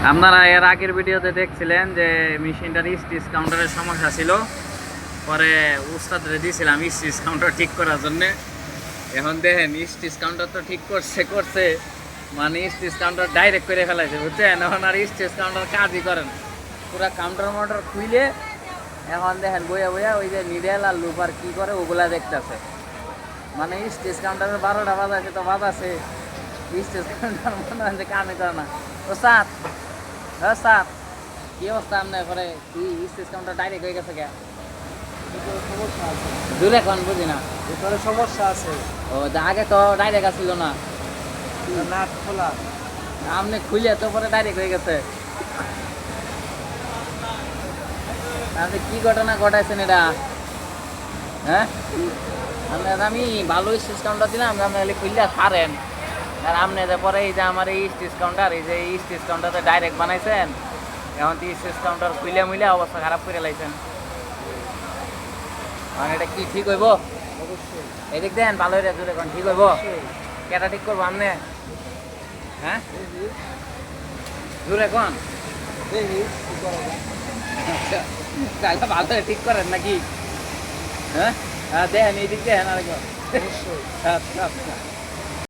আপনারা এর আগের ভিডিওতে দেখছিলেন যে মেশিনটার স্টিচ কাউন্টারের সমস্যা ছিল, পরে উস্তাদরে দিয়েছিলাম স্টিচ কাউন্টার ঠিক করার জন্য। এখন দেখেন স্টিচ কাউন্টার তো ঠিক করছে মানে স্টিচ কাউন্টার ডাইরেক্ট করে ফেলাইছে, বুঝছেন? এখন আর স্টিচ কাউন্টার কাজই করেন, পুরা কাউন্টার মাউন্টার খুইলে এখন দেখেন বইয়া বইয়া ওই যে নিডেল আর লুপার কি করে ওগুলা দেখতেছে। মানে স্টেজ কাউন্টারের 12টা বাজাছে তো বাজাছে, স্টেজ কাউন্টার মনে হয় যে কামে করে না। ও স্যার, হ্যাঁ স্যার, কি অবস্থা আপনার ঘরে? কি স্টেজ কাউন্টার ডাইরেক্ট হয়ে গেছে কে? সমস্যা আছে, দূরে কোন বুঝি না। ভিতরে সমস্যা আছে। ও আগে তো ডাইরেক্ট আসছিল না, নাট খোলা। আপনি খুলে তো পরে ডাইরেক্ট হয়ে গেছে। আপনি কি ঘটনা ঘটাইছেন এটা? হ্যাঁ, আমি ভালো স্টেজ কাউন্টার দিলাম, আপনি খুললে ছাড়েন। আর আপনি পরে এই যে আমার এই স্টেজ কাউন্টার, এই যে এই স্টেজ কাউন্টারতে ডাইরেক্ট বানাইছেন, এখন তো স্টেজ কাউন্টার খুলে মুইলে অবস্থা খারাপ করে লাইছেন। মানে এটা কি ঠিক হইব? অবশ্যই এদিক দেন ভালো হয়ে জোরে কোন ঠিক হইব? কেটা ঠিক করবো আপনি? হ্যাঁ, জোরে কোন। দেখি কি করা যায়। আচ্ছা, তাহলে ভালো করে ঠিক করেন নাকি? হ্যাঁ, দেখেন এইদিক দেখেন আরেকবার। অবশ্যই। আচ্ছা আচ্ছা।